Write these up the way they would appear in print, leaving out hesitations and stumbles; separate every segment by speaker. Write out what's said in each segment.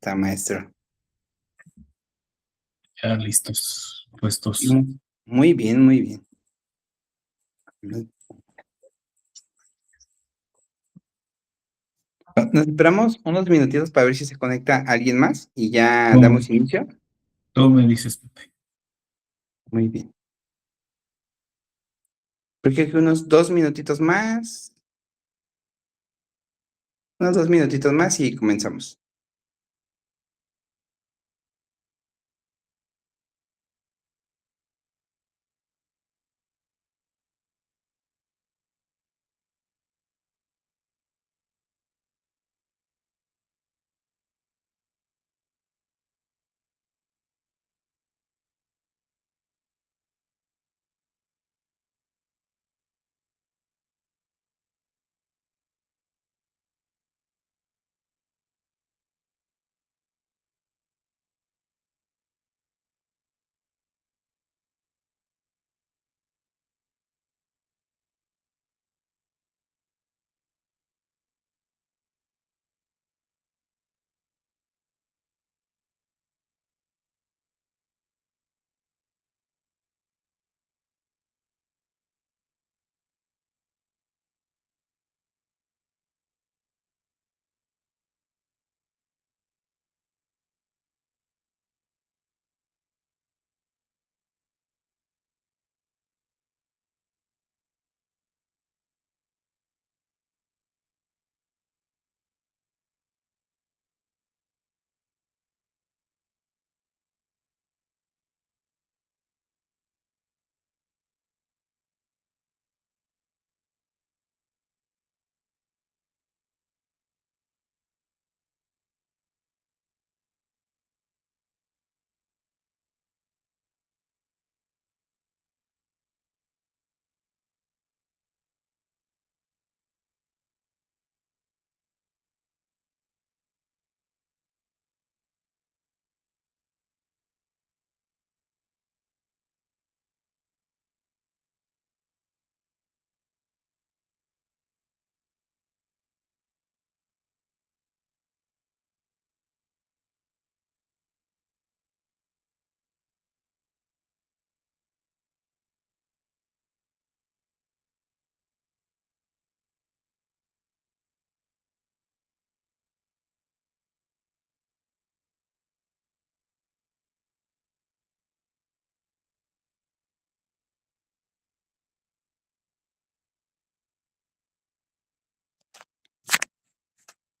Speaker 1: está, maestro?
Speaker 2: Ya listos, puestos.
Speaker 1: Muy bien, muy bien. Nos esperamos unos minutitos para ver si se conecta alguien más y ya damos inicio.
Speaker 2: Tú me dices, Pepe.
Speaker 1: Muy bien. Creo que unos 2 minutitos más. Unos 2 minutitos más y comenzamos.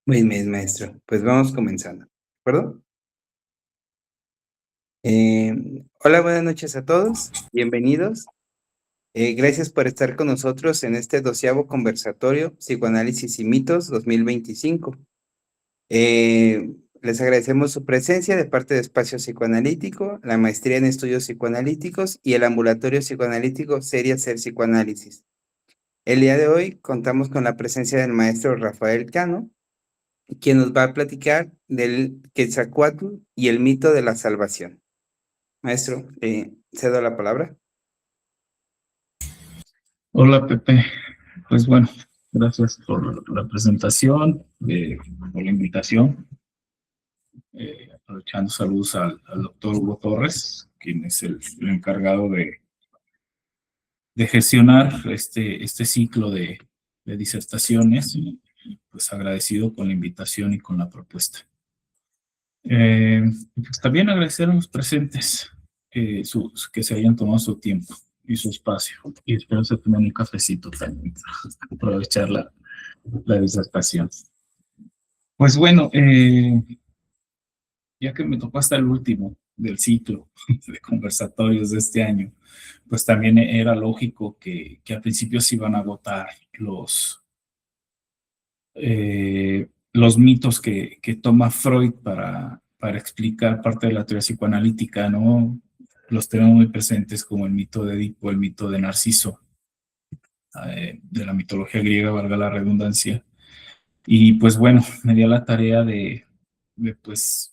Speaker 1: Muy bien, maestro. Pues vamos comenzando, ¿de acuerdo? Hola, buenas noches a todos. Bienvenidos. Gracias por estar con nosotros en este 12º conversatorio Psicoanálisis y Mitos 2025. Les agradecemos su presencia de parte de Espacio Psicoanalítico, la Maestría en Estudios Psicoanalíticos y el Ambulatorio Psicoanalítico Seria Ser Psicoanálisis. El día de hoy contamos con la presencia del maestro Rafael Cano, quien nos va a platicar del Quetzalcóatl y el mito de la salvación. Maestro, cedo la palabra.
Speaker 2: Hola, Pepe. Pues bueno, gracias por la presentación, por la invitación. Aprovechando saludos al doctor Hugo Torres, quien es el encargado de gestionar este ciclo de disertaciones, y pues agradecido con la invitación y con la propuesta. Pues también agradecer a los presentes que se hayan tomado su tiempo y su espacio, y espero se tomen un cafecito también para aprovechar la disertación. Pues bueno, ya que me tocó hasta el último del ciclo de conversatorios de este año, pues también era lógico que al principio se iban a agotar los mitos que toma Freud para explicar parte de la teoría psicoanalítica, ¿no? Los tenemos muy presentes, como el mito de Edipo, el mito de Narciso, de la mitología griega, valga la redundancia. Y pues bueno, me dio la tarea de pues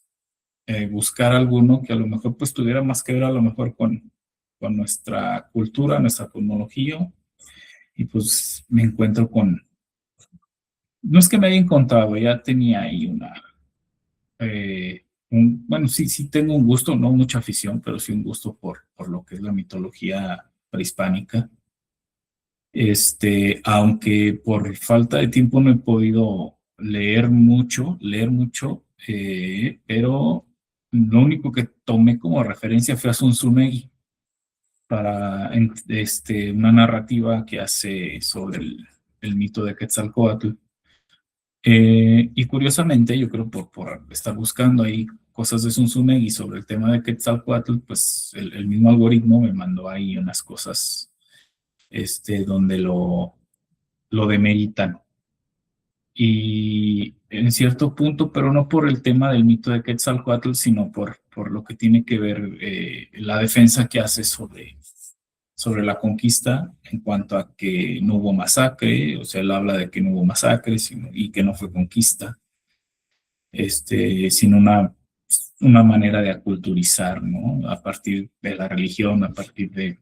Speaker 2: buscar alguno que a lo mejor pues tuviera más que ver a lo mejor con nuestra cultura, nuestra cosmología, y pues me encuentro no es que me haya encontrado, ya tenía ahí bueno, sí tengo un gusto, no mucha afición, pero sí un gusto por lo que es la mitología prehispánica. Aunque por falta de tiempo no he podido leer mucho, pero lo único que tomé como referencia fue a Zunzunegui para una narrativa que hace sobre el mito de Quetzalcóatl. Y curiosamente, yo creo por estar buscando ahí cosas de Zunzunegui sobre el tema de Quetzalcóatl, pues el mismo algoritmo me mandó ahí unas cosas donde lo demeritan. Y en cierto punto, pero no por el tema del mito de Quetzalcóatl, sino por lo que tiene que ver la defensa que hace sobre la conquista en cuanto a que no hubo masacre, o sea, él habla de que no hubo masacre y que no fue conquista, sino una manera de aculturizar, ¿no? A partir de la religión, a partir de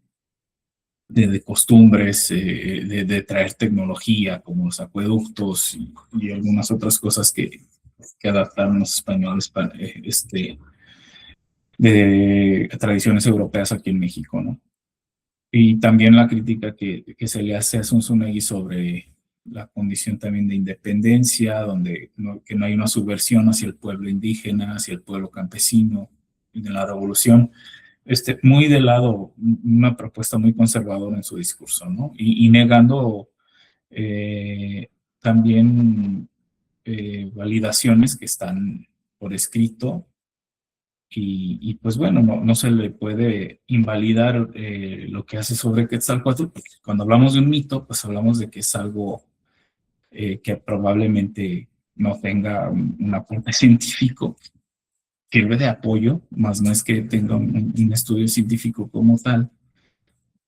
Speaker 2: costumbres, de traer tecnología como los acueductos y algunas otras cosas que adaptaron los españoles de tradiciones europeas aquí en México, ¿no? Y también la crítica que se le hace a Zunzunegui sobre la condición también de independencia, que no hay una subversión hacia el pueblo indígena, hacia el pueblo campesino, de la revolución, muy de lado, una propuesta muy conservadora en su discurso, ¿no? Y negando eh, también validaciones que están por escrito y pues bueno, no se le puede invalidar lo que hace sobre Quetzalcóatl, porque cuando hablamos de un mito, pues hablamos de que es algo que probablemente no tenga un aporte científico, sirve de apoyo, más no es que tenga un estudio científico como tal.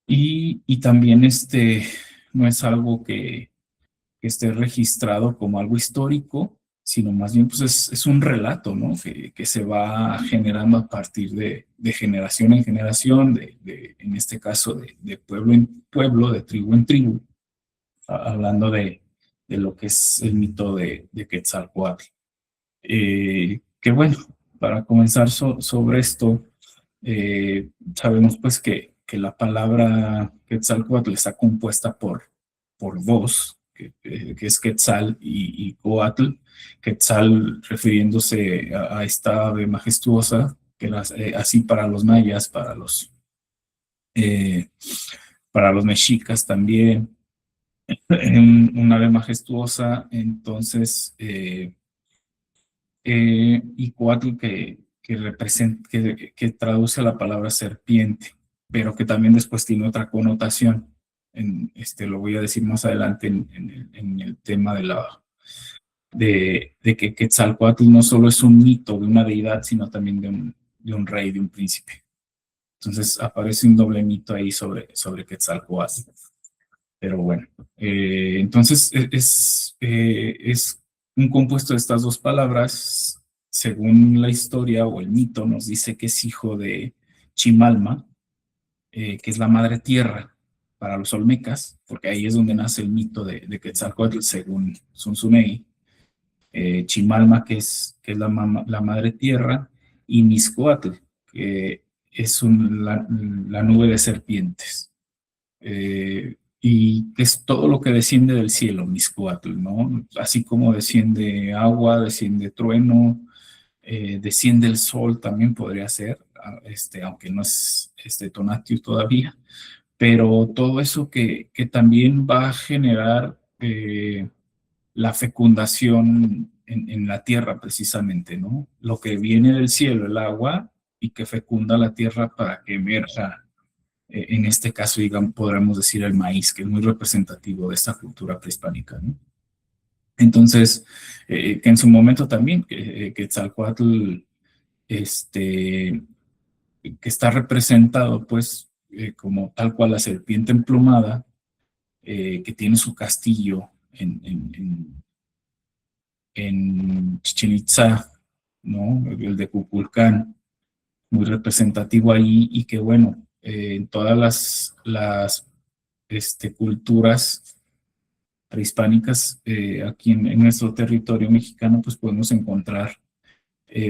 Speaker 2: Y también no es algo que esté registrado como algo histórico, sino más bien pues es un relato, ¿no? Que se va generando a partir de generación en generación, en este caso de pueblo en pueblo, de tribu en tribu, hablando de lo que es el mito de Quetzalcóatl. Que bueno, para comenzar sobre esto, sabemos pues que la palabra Quetzalcóatl está compuesta por dos, que es Quetzal y Coatl. Quetzal refiriéndose a esta ave majestuosa, que era así eh, para los mexicas también, un ave majestuosa. Entonces, y Coatl que traduce la palabra serpiente, pero que también después tiene otra connotación. Lo voy a decir más adelante en el tema de que Quetzalcóatl no solo es un mito de una deidad, sino también de un rey, de un príncipe. Entonces aparece un doble mito ahí sobre Quetzalcóatl. Pero bueno, entonces es un compuesto de estas dos palabras. Según la historia o el mito, nos dice que es hijo de Chimalma, que es la madre tierra para los olmecas, porque ahí es donde nace el mito de Quetzalcóatl, según Zunzunegui. Chimalma, que es la madre tierra, y Mixcoatl, que es la nube de serpientes. Y es todo lo que desciende del cielo, Mixcoatl, ¿no? Así como desciende agua, desciende trueno, desciende el sol, también podría ser, aunque no es Tonatiuh todavía, pero todo eso que también va a generar la fecundación en la tierra precisamente, ¿no? Lo que viene del cielo, el agua, y que fecunda la tierra para que emerja, en este caso, digamos, podríamos decir el maíz, que es muy representativo de esta cultura prehispánica, ¿no? Entonces, que en su momento también, que Quetzalcóatl, que está representado, pues, como tal cual la serpiente emplumada, que tiene su castillo en Chichén Itzá, ¿no? El de Kukulcán, muy representativo ahí y que bueno, en todas las culturas prehispánicas aquí en nuestro territorio mexicano, pues podemos encontrar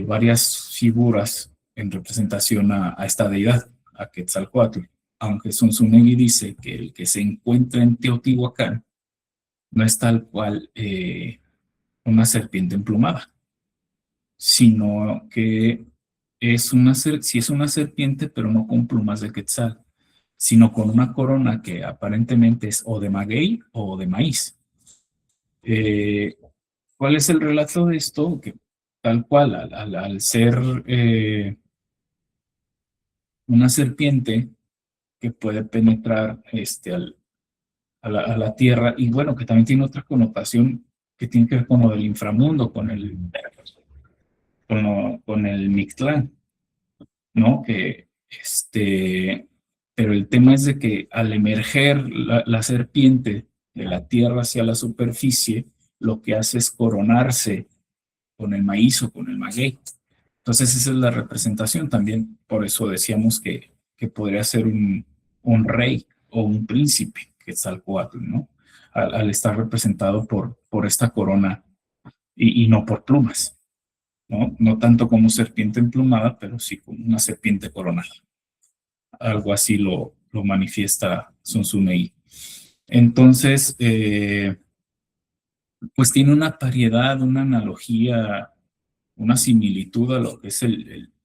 Speaker 2: varias figuras en representación a esta deidad, a Quetzalcóatl, aunque Zunzunegui dice que el que se encuentra en Teotihuacán no es tal cual una serpiente emplumada, sino que sí es una serpiente, pero no con plumas de quetzal, sino con una corona que aparentemente es o de maguey o de maíz. Eh, ¿Cuál es el relato de esto? Que tal cual, al ser una serpiente que puede penetrar a la tierra, y bueno, que también tiene otra connotación que tiene que ver con lo del inframundo, con el Mictlán, ¿no? Pero el tema es de que al emerger la serpiente de la tierra hacia la superficie, lo que hace es coronarse con el maíz o con el maguey. Entonces esa es la representación también, por eso decíamos que podría ser un rey o un príncipe, Quetzalcóatl, ¿no? Al estar representado por esta corona y no por plumas, ¿no? No tanto como serpiente emplumada, pero sí como una serpiente coronada. Algo así lo manifiesta Sun Tzu. Entonces, pues tiene una paridad, una analogía, una similitud a lo que es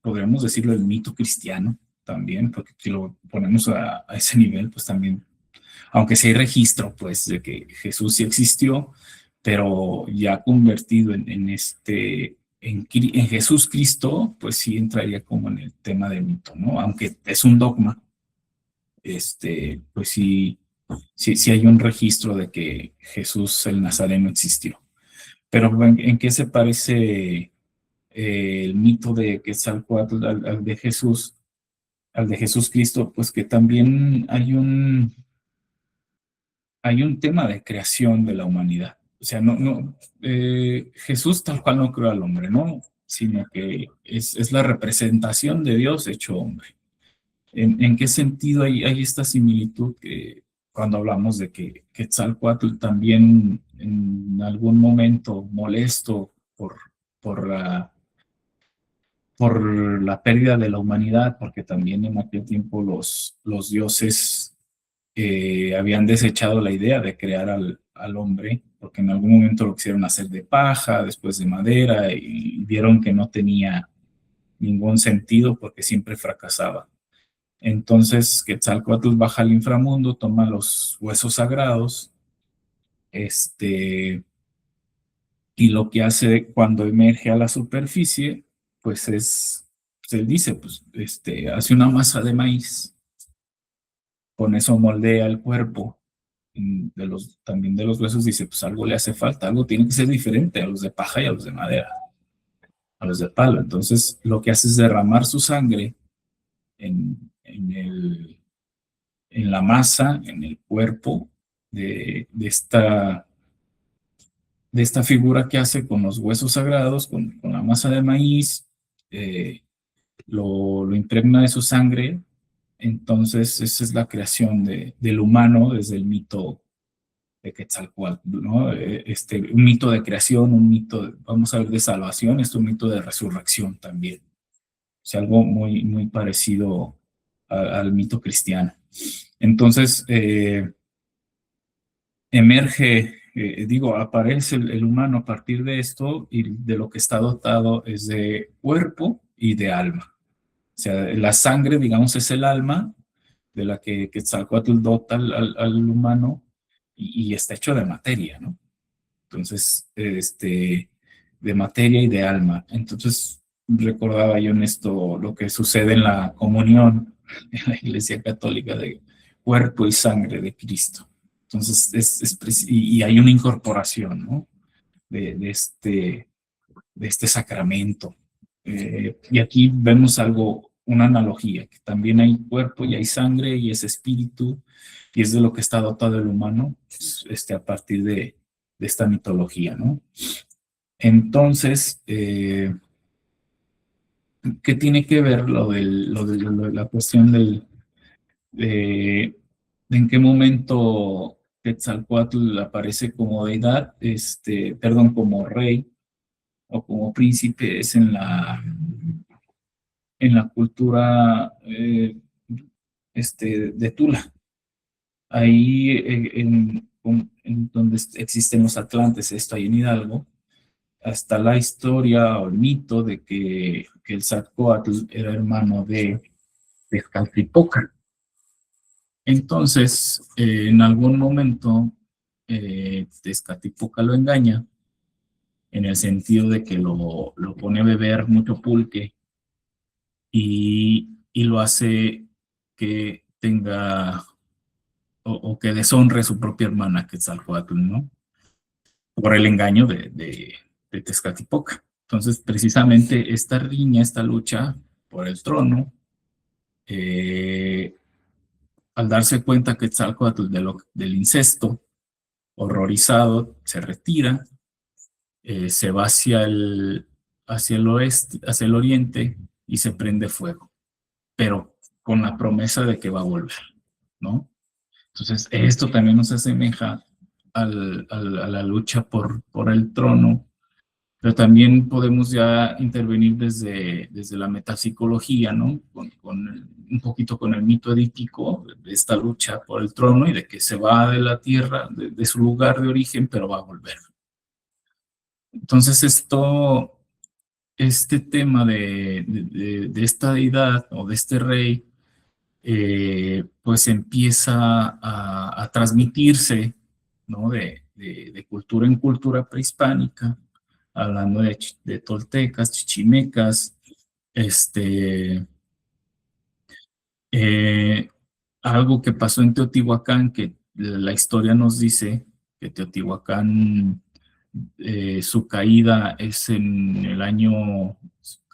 Speaker 2: podríamos decirlo, el mito cristiano también, porque si lo ponemos a ese nivel, pues también, aunque sí hay registro, pues, de que Jesús sí existió, pero ya convertido en Jesús Cristo, pues sí entraría como en el tema del mito, ¿no? Aunque es un dogma, pues sí hay un registro de que Jesús el Nazareno existió. Pero ¿en qué se parece el mito de Quetzalcóatl al de Jesús, al de Jesús Cristo? Pues que también hay un tema de creación de la humanidad. O sea, Jesús tal cual no creó al hombre, ¿no? Sino que es la representación de Dios hecho hombre. ¿En qué sentido hay esta similitud que cuando hablamos de que Quetzalcóatl también en algún momento molesto por por la pérdida de la humanidad, porque también en aquel tiempo los dioses habían desechado la idea de crear al hombre, porque en algún momento lo quisieron hacer de paja, después de madera, y vieron que no tenía ningún sentido porque siempre fracasaba. Entonces Quetzalcóatl baja al inframundo, toma los huesos sagrados, y lo que hace cuando emerge a la superficie, pues él dice, pues, hace una masa de maíz, con eso moldea el cuerpo también de los huesos, dice, pues algo le hace falta, algo tiene que ser diferente a los de paja y a los de madera, a los de palo. Entonces, lo que hace es derramar su sangre en la masa, en el cuerpo de esta figura que hace con los huesos sagrados, con la masa de maíz, lo impregna de su sangre. Entonces, esa es la creación del humano desde el mito de Quetzalcóatl, ¿no? Un mito de creación, un mito, vamos a ver, de salvación, es un mito de resurrección también. O sea, algo muy, muy parecido al mito cristiano. Entonces, aparece el humano a partir de esto y de lo que está dotado es de cuerpo y de alma. O sea, la sangre, digamos, es el alma de la que Quetzalcóatl dota al humano y está hecho de materia, ¿no? Entonces, de materia y de alma. Entonces, recordaba yo en esto lo que sucede en la comunión en la Iglesia Católica de cuerpo y sangre de Cristo. Entonces, y hay una incorporación, ¿no? De este sacramento. Y aquí vemos una analogía, que también hay cuerpo y hay sangre y es espíritu, y es de lo que está dotado el humano, a partir de esta mitología, ¿no? Entonces, ¿qué tiene que ver lo de la cuestión de en qué momento Quetzalcóatl aparece como deidad, perdón, como rey? o como príncipe es en la cultura de Tula. Ahí en donde existen los Atlantes, esto ahí en Hidalgo, hasta la historia o el mito de que el Quetzalcóatl era hermano de Tezcatlipoca. Entonces, en algún momento, Tezcatlipoca lo engaña en el sentido de que lo pone a beber mucho pulque y lo hace que tenga o que deshonre a su propia hermana Quetzalcóatl, ¿no? Por el engaño de Tezcatlipoca. Entonces, precisamente esta riña, esta lucha por el trono, al darse cuenta Quetzalcóatl del incesto, horrorizado, se retira, se va hacia el oeste, hacia el oriente y se prende fuego, pero con la promesa de que va a volver, ¿no? Entonces, esto también nos asemeja a la lucha por el trono, pero también podemos ya intervenir desde la metapsicología, ¿no? Un poquito con el mito edípico de esta lucha por el trono y de que se va de la tierra, de su lugar de origen, pero va a volver. Entonces, este tema de esta deidad o de este rey, pues empieza a transmitirse, ¿no? De cultura en cultura prehispánica, hablando de toltecas, chichimecas, eh, algo que pasó en Teotihuacán, que la historia nos dice que Teotihuacán, su caída es en el año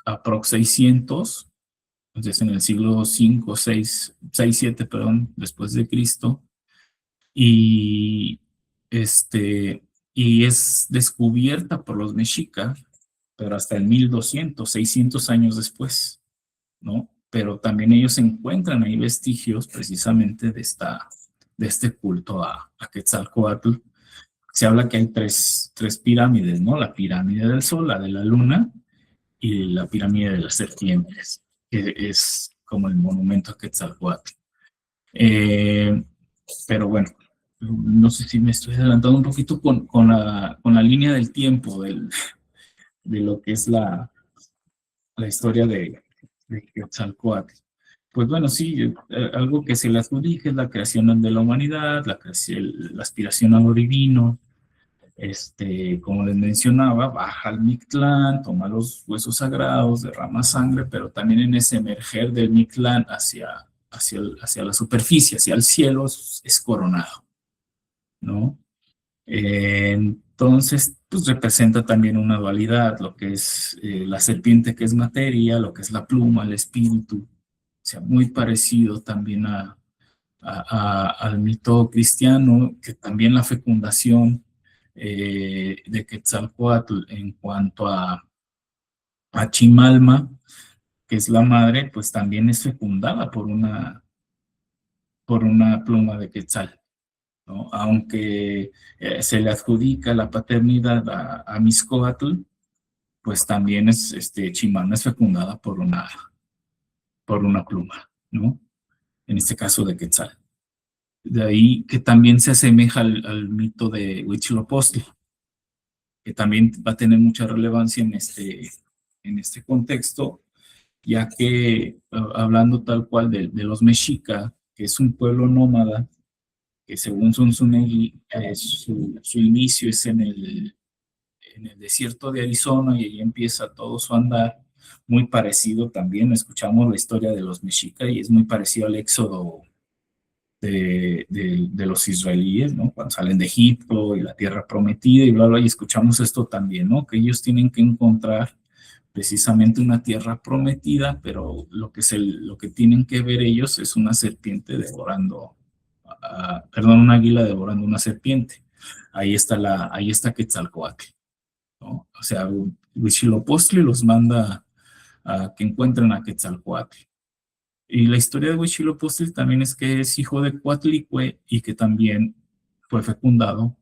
Speaker 2: aprox 600, entonces en el siglo 5, 6, 6, 7, perdón, después de Cristo, y, y es descubierta por los mexicas, pero hasta el 1200, 600 años después, ¿no? Pero también ellos encuentran ahí vestigios precisamente de este culto a Quetzalcóatl. Se habla que hay tres pirámides, ¿no? La pirámide del Sol, la de la Luna y la pirámide de las serpientes, que es como el monumento a Quetzalcóatl. Pero bueno, no sé si me estoy adelantando un poquito con la línea del tiempo de lo que es la historia de Quetzalcóatl. Pues bueno, sí, algo que se le adjudica es la creación de la humanidad, la aspiración a lo divino. Como les mencionaba, baja al Mictlán, toma los huesos sagrados, derrama sangre, pero también en ese emerger del Mictlán hacia la superficie, hacia el cielo, es coronado, ¿no? Entonces, pues representa también una dualidad, lo que es la serpiente, que es materia, lo que es la pluma, el espíritu, o sea, muy parecido también al mito cristiano, que también la fecundación de Quetzalcóatl en cuanto a Chimalma, que es la madre, pues también es fecundada por una pluma de Quetzal, ¿no? Aunque se le adjudica la paternidad a Mixcoatl, pues también Chimalma es fecundada por una pluma, ¿no? En este caso de Quetzal. De ahí que también se asemeja al mito de Huitzilopochtli, que también va a tener mucha relevancia en este contexto, ya que hablando tal cual de los mexica, que es un pueblo nómada, que según Zunzunegui, su inicio es en el desierto de Arizona y ahí empieza todo su andar, muy parecido también, escuchamos la historia de los mexica y es muy parecido al éxodo de los israelíes, ¿no? Cuando salen de Egipto y la tierra prometida y bla, bla, y escuchamos esto también, ¿no? Que ellos tienen que encontrar precisamente una tierra prometida, pero lo que tienen que ver ellos es una serpiente devorando, perdón, una águila devorando una serpiente. Ahí está Quetzalcóatl, ¿no? O sea, Huitzilopochtli los manda a que encuentren a Quetzalcóatl. Y la historia de Huitzilopochtli también es que es hijo de Coatlicue y que también fue fecundado,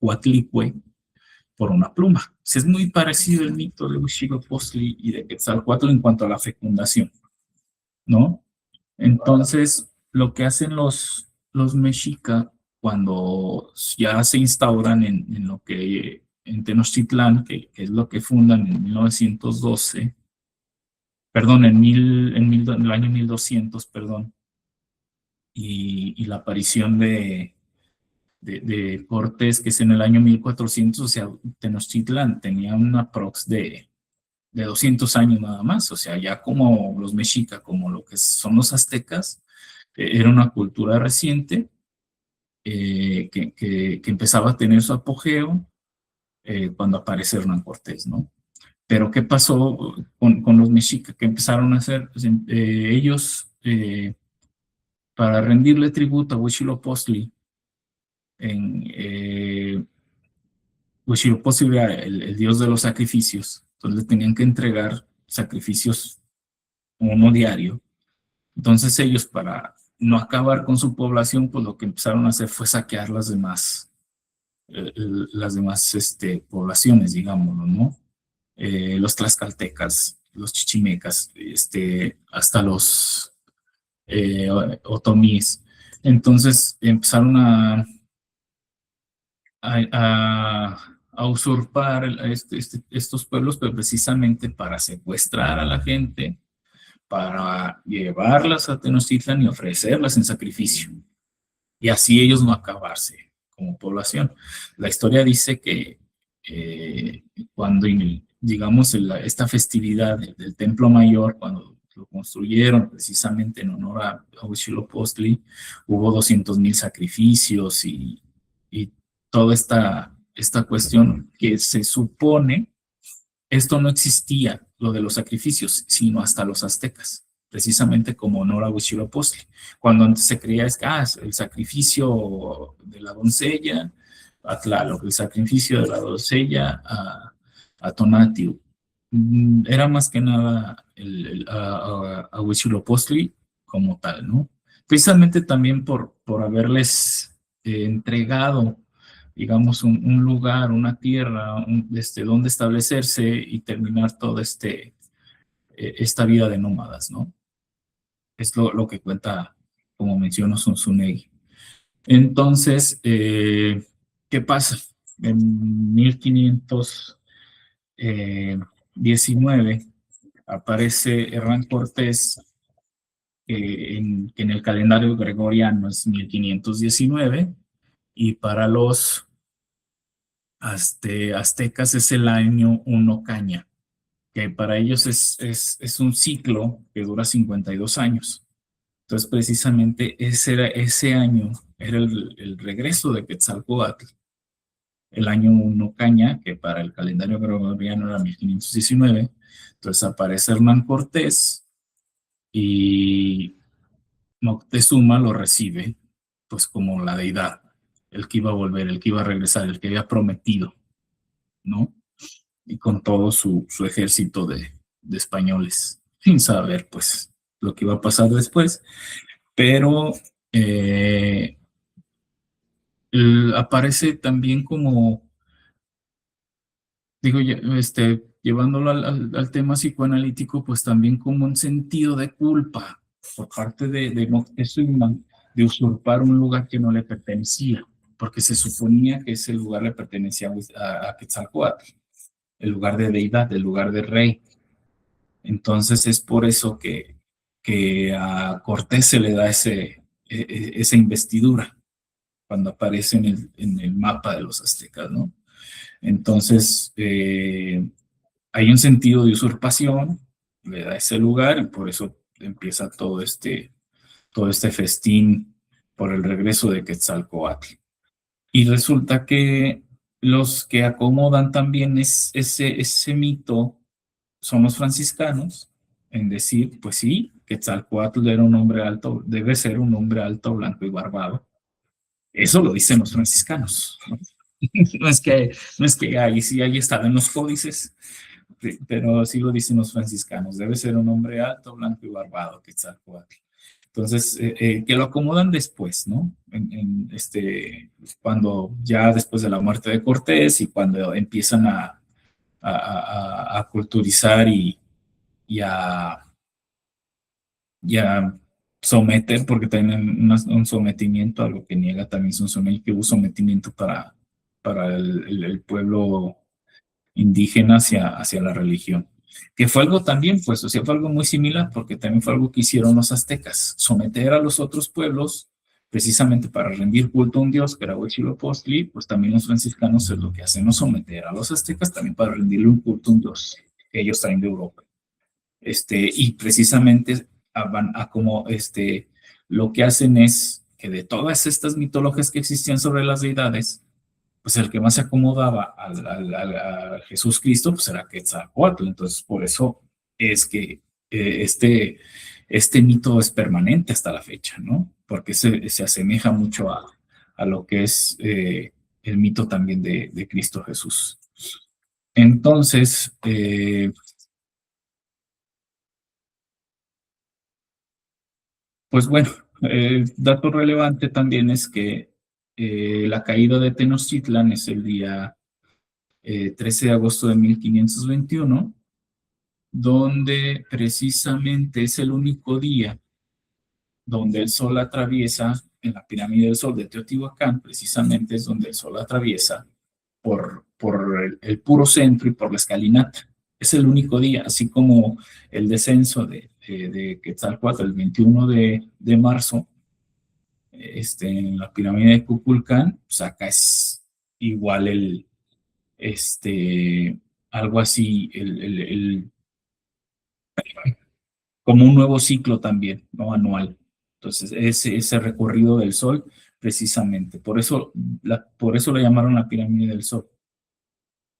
Speaker 2: Coatlicue, por una pluma. Es muy parecido el mito de Huitzilopochtli y de Quetzalcóatl en cuanto a la fecundación, ¿no? Entonces, lo que hacen los mexica cuando ya se instauran en lo que en Tenochtitlán, que es lo que fundan en 1912, perdón, en el año 1200, perdón, y la aparición de Cortés, que es en el año 1400, o sea, Tenochtitlán tenía una prox de 200 años nada más, o sea, ya como los mexicas, como lo que son los aztecas, era una cultura reciente que empezaba a tener su apogeo cuando aparece Hernán Cortés, ¿no? Pero ¿qué pasó con los mexicas? Que empezaron a hacer? Pues, ellos, para rendirle tributo a Huitzilopochtli, Huitzilopochtli era el dios de los sacrificios, entonces le tenían que entregar sacrificios uno diario. Entonces ellos, para no acabar con su población, pues lo que empezaron a hacer fue saquear las demás poblaciones, digámoslo, ¿no? Los tlaxcaltecas, los chichimecas, hasta los otomíes. Entonces empezaron a usurpar estos pueblos, pero precisamente para secuestrar a la gente, para llevarlas a Tenochtitlan y ofrecerlas en sacrificio, y así ellos no acabarse como población. La historia dice que cuando, digamos, esta festividad del Templo Mayor, cuando lo construyeron precisamente en honor a Huitzilopochtli, hubo 200,000 sacrificios y toda esta cuestión que se supone, esto no existía, lo de los sacrificios, sino hasta los aztecas, precisamente como honor a Huitzilopochtli. Cuando antes se creía el sacrificio de la doncella a Tlaloc, el sacrificio de la doncella a Tonatiuh. Era más que nada a Huitzilopochtli como tal, ¿no? Precisamente también por haberles entregado, digamos, un lugar, una tierra, donde establecerse y terminar toda esta vida de nómadas, ¿no? Es lo que cuenta, como menciono, Zunzunegui. Entonces, ¿qué pasa? En 1519 aparece Hernán Cortés, que en el calendario gregoriano es 1519, y para los aztecas es el año Uno Caña, que para ellos es un ciclo que dura 52 años. Entonces, precisamente ese año era el regreso de Quetzalcóatl, el año Uno Caña, que para el calendario gregoriano era 1519. Entonces aparece Hernán Cortés y Moctezuma lo recibe pues como la deidad, el que iba a volver, el que iba a regresar, el que había prometido, ¿no? Y con todo su ejército de españoles, sin saber pues lo que iba a pasar después, pero aparece también como, digo, llevándolo al tema psicoanalítico, pues también como un sentido de culpa por parte de Moctezuma, de usurpar un lugar que no le pertenecía, porque se suponía que ese lugar le pertenecía a Quetzalcóatl, el lugar de deidad, el lugar de rey. Entonces es por eso que a Cortés se le da esa investidura cuando aparece en el mapa de los aztecas, ¿no? Entonces hay un sentido de usurpación, le da ese lugar y por eso empieza todo este festín por el regreso de Quetzalcóatl. Y resulta que los que acomodan también ese mito son los franciscanos, en decir, pues sí, Quetzalcóatl era un hombre alto, debe ser un hombre alto, blanco y barbado. Eso lo dicen los franciscanos, ¿no? No es que ahí está en los códices, pero sí lo dicen los franciscanos, debe ser un hombre alto, blanco y barbado, Quetzalcóatl. Entonces, que lo acomodan después, ¿no? Cuando ya después de la muerte de Cortés y cuando empiezan a culturizar y a, y a someter, porque tienen un sometimiento, a lo que niega también son sometimiento, que hubo sometimiento para el pueblo indígena hacia la religión. Que fue algo también, pues, o sea, fue algo muy similar, porque también fue algo que hicieron los aztecas, someter a los otros pueblos, precisamente para rendir culto a un dios, que era Huitzilopochtli, pues también los franciscanos es lo que hacen, no someter a los aztecas también para rendirle un culto a un dios que ellos traen de Europa. Y precisamente van a como, lo que hacen es que de todas estas mitologías que existían sobre las deidades, pues el que más se acomodaba a Jesús Cristo, pues era Quetzalcóatl. Entonces, por eso es que este mito es permanente hasta la fecha, ¿no? Porque se asemeja mucho a lo que es el mito también de Cristo Jesús. Entonces, pues bueno, dato relevante también es que la caída de Tenochtitlan es el día 13 de agosto de 1521, donde precisamente es el único día donde el sol atraviesa, en la pirámide del sol de Teotihuacán, precisamente es donde el sol atraviesa por el puro centro y por la escalinata. Es el único día, así como el descenso de Quetzalcóatl el 21 de marzo, en la pirámide de Kukulcán, pues acá es igual este, algo así, como un nuevo ciclo también, ¿no? Anual. Entonces, ese recorrido del Sol, precisamente, por eso lo llamaron la pirámide del Sol,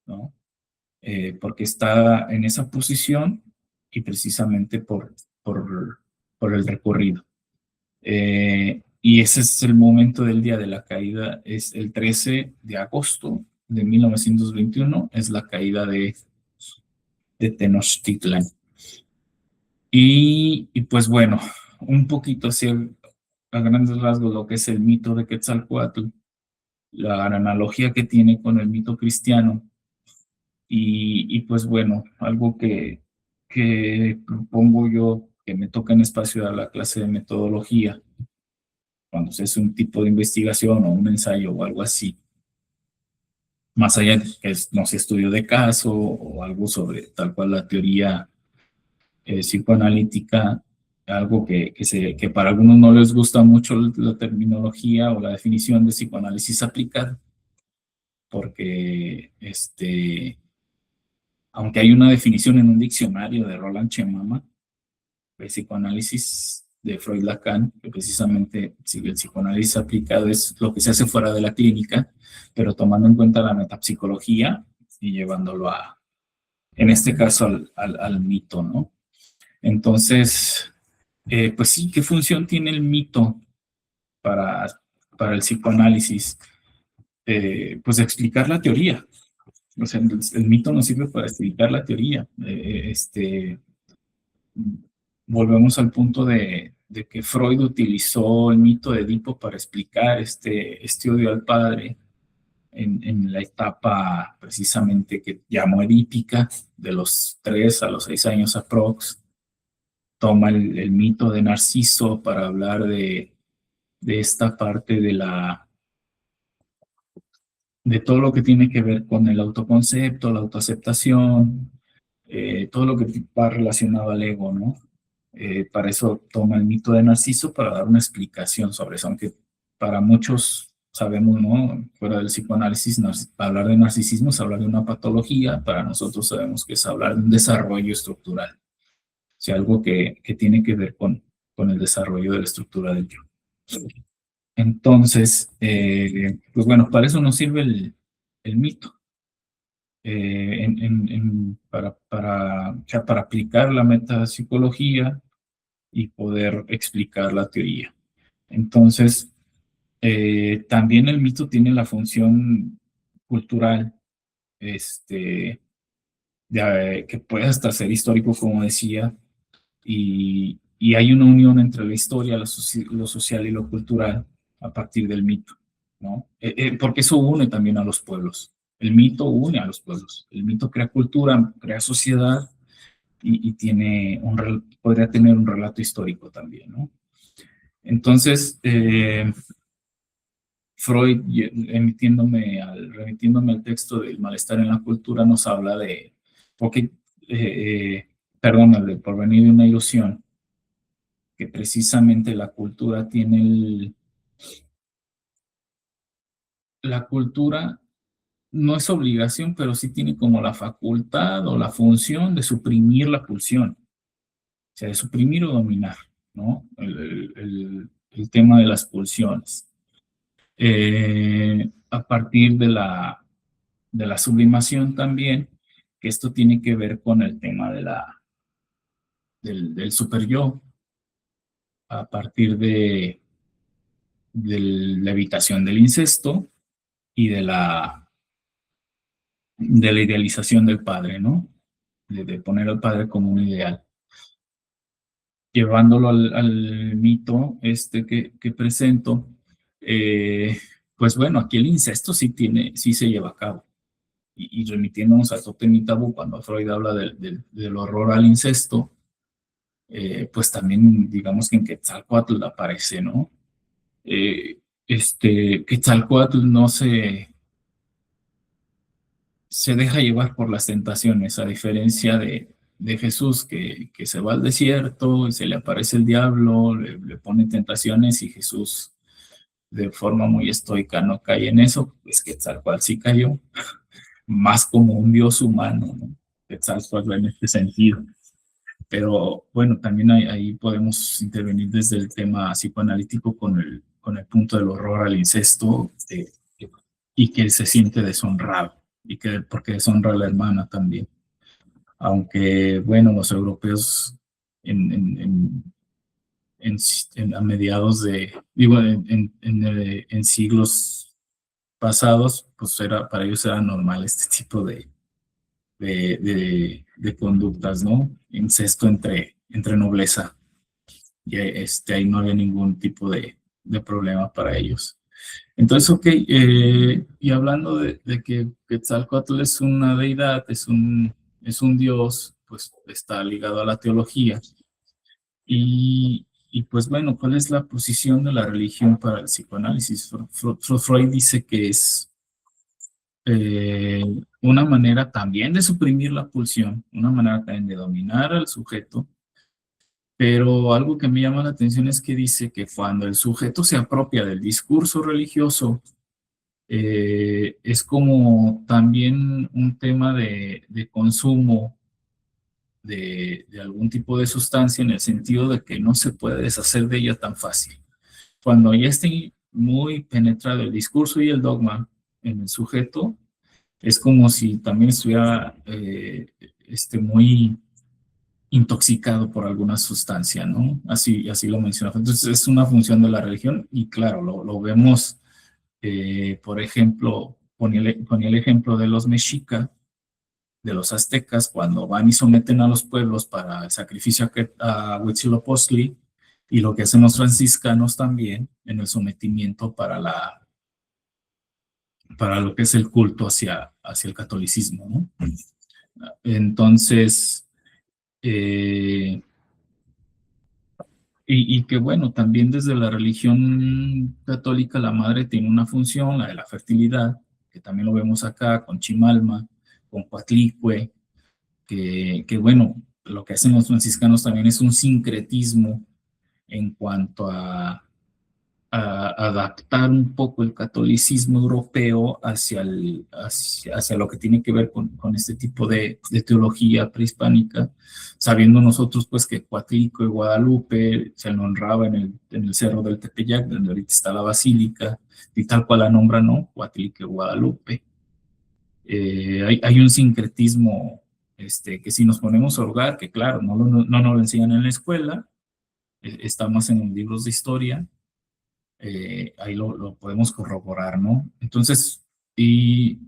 Speaker 2: ¿no? Porque está en esa posición y precisamente por el recorrido. Y ese es el momento del día de la caída, es el 13 de agosto de 1921, es la caída de Tenochtitlan. Y pues bueno, un poquito así a grandes rasgos lo que es el mito de Quetzalcóatl, la analogía que tiene con el mito cristiano y pues bueno, algo que propongo yo que me toca en espacio a la clase de metodología, cuando se hace un tipo de investigación o un ensayo o algo así, más allá de que no sé, estudio de caso o algo sobre tal cual la teoría psicoanalítica, algo que para algunos no les gusta mucho la terminología o la definición de psicoanálisis aplicada, porque aunque hay una definición en un diccionario de Roland Chemama, el psicoanálisis de Freud Lacan, que precisamente si el psicoanálisis aplicado es lo que se hace fuera de la clínica, pero tomando en cuenta la metapsicología y llevándolo en este caso, al mito, ¿no? Entonces, pues sí, ¿qué función tiene el mito para, para el psicoanálisis? Pues explicar la teoría. O sea, el mito nos sirve para explicar la teoría. Volvemos al punto de que Freud utilizó el mito de Edipo para explicar este odio al padre en la etapa precisamente que llamó edípica, de los 3 a los 6 años aprox. Toma el mito de Narciso para hablar de esta parte de todo lo que tiene que ver con el autoconcepto, la autoaceptación, todo lo que va relacionado al ego, ¿no? Para eso toma el mito de Narciso para dar una explicación sobre eso, aunque para muchos sabemos, ¿no? Fuera del psicoanálisis, hablar de narcisismo es hablar de una patología, para nosotros sabemos que es hablar de un desarrollo estructural, o sea, algo que tiene que ver con el desarrollo de la estructura del yo. Entonces, pues bueno, para eso nos sirve el mito, o sea, para aplicar la metapsicología y poder explicar la teoría. Entonces, también el mito tiene la función cultural, que puede hasta ser histórico, como decía, y y hay una unión entre la historia, lo social y lo cultural a partir del mito, ¿no? Porque eso une también a los pueblos. El mito une a los pueblos. El mito crea cultura, crea sociedad y podría tener un relato histórico también, ¿no? Entonces, Freud, remitiéndome al texto del malestar en la cultura, nos habla de, porque, perdón, el porvenir de una ilusión, que precisamente la cultura la cultura no es obligación, pero sí tiene como la facultad o la función de suprimir la pulsión, o sea, de suprimir o dominar, ¿no? El tema de las pulsiones. A partir de la sublimación también, que esto tiene que ver con el tema del super yo, a partir de la evitación del incesto y de la idealización del padre, ¿no? De poner al padre como un ideal. Llevándolo al mito que presento, pues bueno, aquí el incesto sí se lleva a cabo. Y remitiéndonos a Tótem y Tabú, cuando Freud habla del horror al incesto, pues también digamos que en Quetzalcóatl aparece, ¿no? Quetzalcóatl no se deja llevar por las tentaciones, a diferencia de Jesús, que se va al desierto y se le aparece el diablo, le pone tentaciones y Jesús de forma muy estoica no cae en eso, pues Quetzalcóatl sí cayó, más como un dios humano, ¿no? Quetzalcóatl en este sentido. Pero bueno, también ahí podemos intervenir desde el tema psicoanalítico con el punto del horror al incesto, y que él se siente deshonrado, porque deshonra a la hermana también. Aunque, bueno, los europeos en, en, en, a mediados en siglos pasados, pues para ellos era normal este tipo de conductas, ¿no? Incesto entre nobleza. Y ahí no había ningún tipo de problema para ellos. Entonces, ok, y hablando de que Quetzalcóatl es una deidad, es un dios, pues está ligado a la teología. Y pues bueno, ¿cuál es la posición de la religión para el psicoanálisis? Freud dice que es una manera también de suprimir la pulsión, una manera también de dominar al sujeto, pero algo que me llama la atención es que dice que cuando el sujeto se apropia del discurso religioso, es como también un tema de consumo de algún tipo de sustancia, en el sentido de que no se puede deshacer de ella tan fácil. Cuando ya esté muy penetrado el discurso y el dogma en el sujeto, es como si también estuviera muy intoxicado por alguna sustancia, ¿no? Así lo mencionaba. Entonces es una función de la religión y claro, lo vemos, por ejemplo, ponía el ejemplo de los mexica, de los aztecas, cuando van y someten a los pueblos para el sacrificio a Huitzilopochtli, y lo que hacen los franciscanos también en el sometimiento para lo que es el culto hacia el catolicismo, ¿no? Entonces, y que bueno, también desde la religión católica la madre tiene una función, la de la fertilidad, que también lo vemos acá con Chimalma, con Coatlicue, que bueno, lo que hacen los franciscanos también es un sincretismo en cuanto a adaptar un poco el catolicismo europeo hacia lo que tiene que ver con este tipo de teología prehispánica, sabiendo nosotros pues que Coatlico y Guadalupe se lo honraba en el cerro del Tepeyac, donde ahorita está la basílica, y tal cual la nombran, ¿no? Coatlico y Guadalupe. Hay un sincretismo que si nos ponemos a hurgar, que claro, no nos lo enseñan en la escuela, está más en los libros de historia, ahí lo podemos corroborar, ¿no? Entonces, y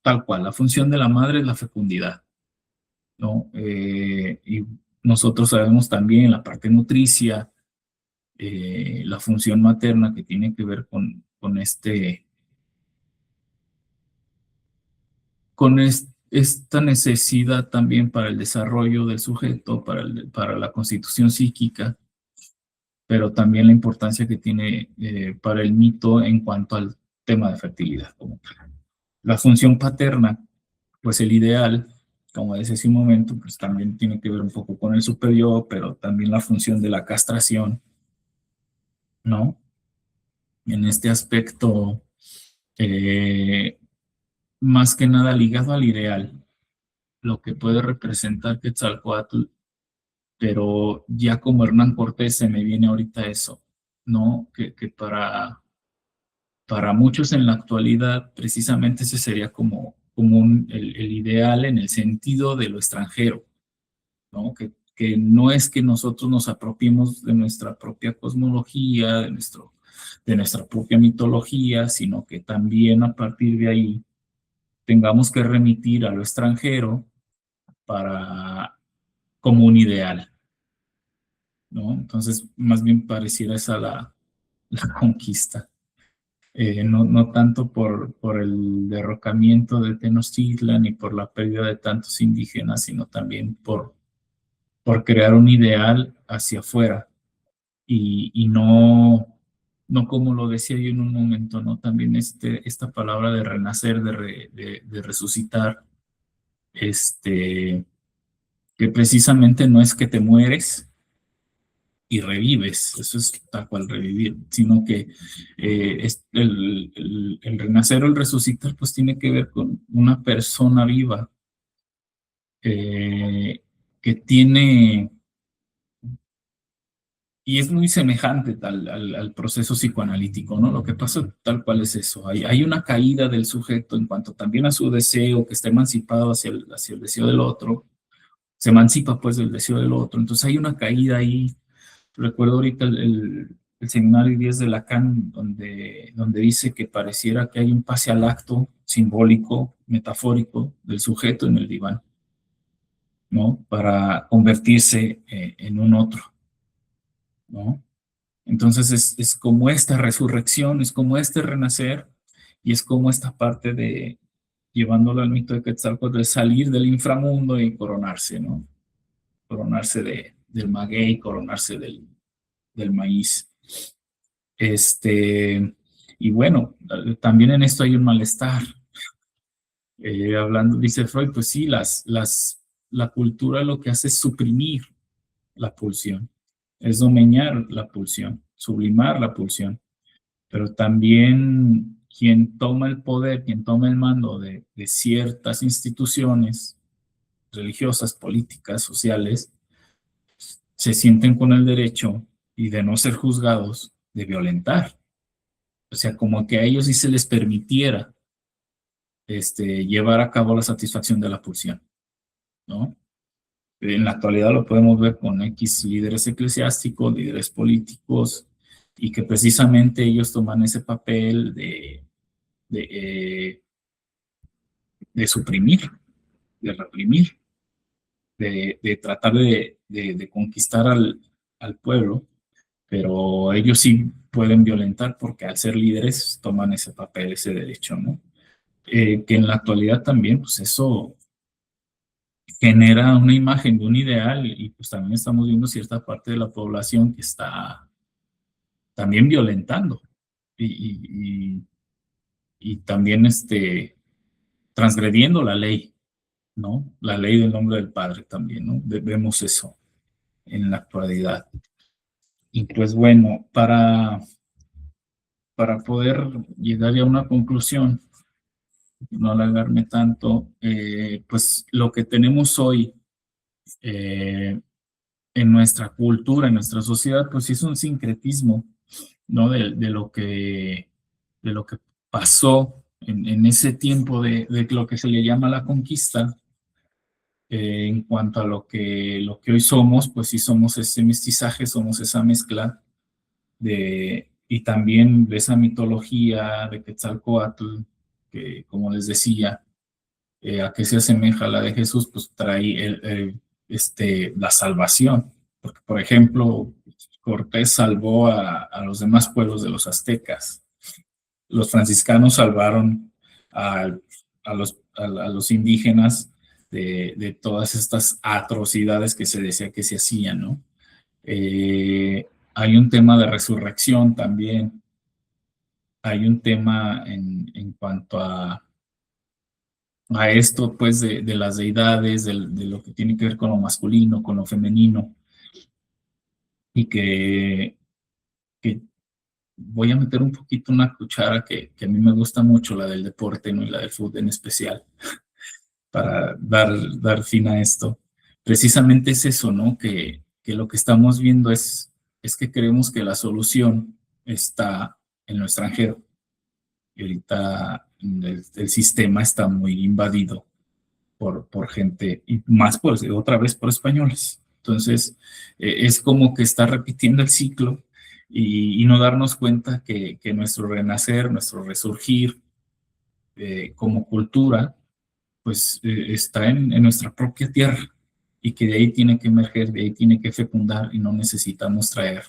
Speaker 2: tal cual, la función de la madre es la fecundidad, ¿no? Y nosotros sabemos también la parte nutricia, la función materna que tiene que ver esta necesidad también para el desarrollo del sujeto, para la constitución psíquica, pero también la importancia que tiene para el mito en cuanto al tema de fertilidad. La función paterna, pues el ideal, como decía hace un momento, pues también tiene que ver un poco con el superior, pero también la función de la castración, ¿no? En este aspecto, eh, más que nada ligado al ideal, lo que puede representar Quetzalcóatl, pero ya como Hernán Cortés se me viene ahorita eso, ¿no? Que para muchos en la actualidad precisamente ese sería como el ideal en el sentido de lo extranjero, ¿no? Que no es que nosotros nos apropiemos de nuestra propia cosmología, de nuestra propia mitología, sino que también a partir de ahí tengamos que remitir a lo extranjero para como un ideal, ¿no? Entonces, más bien pareciera esa la conquista. No tanto por el derrocamiento de Tenochtitlan ni por la pérdida de tantos indígenas, sino también por crear un ideal hacia afuera y no como lo decía yo en un momento, ¿no? También esta palabra de renacer, de resucitar, que precisamente no es que te mueres y revives, eso es tal cual revivir, sino que el renacer o el resucitar pues tiene que ver con una persona viva eh, que tiene, y es muy semejante al proceso psicoanalítico, ¿no? Lo que pasa tal cual es eso, hay una caída del sujeto en cuanto también a su deseo, que está emancipado hacia el deseo del otro, se emancipa pues del deseo del otro, entonces hay una caída ahí. Recuerdo ahorita el seminario 10 de Lacan, donde dice que pareciera que hay un pase al acto simbólico, metafórico, del sujeto en el diván, ¿no? Para convertirse en un otro, ¿no? Entonces es como esta resurrección, es como este renacer, y es como esta parte de, llevándolo al mito de Quetzalcóatl, de salir del inframundo y coronarse, ¿no? Coronarse del maguey, coronarse del maíz. Y bueno, también en esto hay un malestar. Hablando, dice Freud, pues sí, la cultura lo que hace es suprimir la pulsión, es domeñar la pulsión, sublimar la pulsión, pero también quien toma el poder, quien toma el mando de ciertas instituciones religiosas, políticas, sociales, se sienten con el derecho y de no ser juzgados de violentar. O sea, como que a ellos sí se les permitiera llevar a cabo la satisfacción de la pulsión, ¿no? En la actualidad lo podemos ver con X líderes eclesiásticos, líderes políticos, y que precisamente ellos toman ese papel de, eh, de suprimir, de reprimir, de tratar de conquistar al pueblo, pero ellos sí pueden violentar porque al ser líderes toman ese papel, ese derecho, ¿no? Que en la actualidad también, pues eso genera una imagen de un ideal y pues también estamos viendo cierta parte de la población que está también violentando y, y, y también transgrediendo la ley, ¿no? La ley del nombre del Padre también, ¿no? Vemos eso en la actualidad. Y pues bueno, para poder llegar ya a una conclusión, no alargarme tanto, pues lo que tenemos hoy eh, en nuestra cultura, en nuestra sociedad, pues sí es un sincretismo, ¿no? De lo que pasó en ese tiempo de lo que se le llama la conquista, en cuanto a lo que hoy somos, pues sí somos ese mestizaje, somos esa mezcla y también de esa mitología de Quetzalcóatl, que como les decía, a qué se asemeja la de Jesús, pues trae la salvación. Porque, por ejemplo, Cortés salvó a los demás pueblos de los aztecas. Los franciscanos salvaron a, a los indígenas de todas estas atrocidades que se decía que se hacían, ¿no? Hay un tema de resurrección también, hay un tema en cuanto a esto, pues, de las deidades, de lo que tiene que ver con lo masculino, con lo femenino, y que voy a meter un poquito una cuchara que a mí me gusta mucho, la del deporte, ¿no? Y la del fútbol en especial, para dar fin a esto. Precisamente es eso, ¿no? Que lo que estamos viendo es que creemos que la solución está en lo extranjero. Y ahorita el sistema está muy invadido por gente, y más pues otra vez por españoles. Entonces, es como que está repitiendo el ciclo y no darnos cuenta que nuestro renacer, nuestro resurgir como cultura, pues está en nuestra propia tierra y que de ahí tiene que emerger, de ahí tiene que fecundar y no necesitamos traer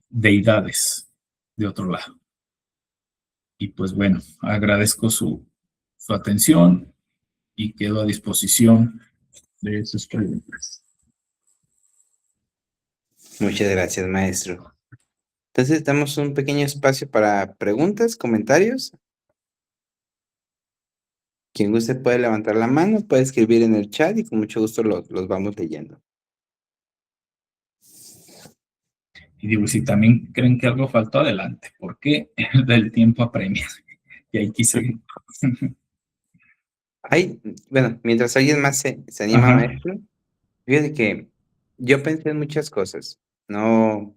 Speaker 2: deidades de otro lado. Y pues bueno, agradezco su atención y quedo a disposición de sus preguntas.
Speaker 1: Muchas gracias, maestro. Entonces, damos un pequeño espacio para preguntas, comentarios. Quien guste puede levantar la mano, puede escribir en el chat y con mucho gusto los vamos leyendo.
Speaker 2: Y digo, si también creen que algo faltó, adelante, porque del tiempo apremia. Y ahí quise.
Speaker 1: Bueno, mientras alguien más se anima,
Speaker 2: Ajá.
Speaker 1: maestro, fíjate que yo pensé en muchas cosas. No,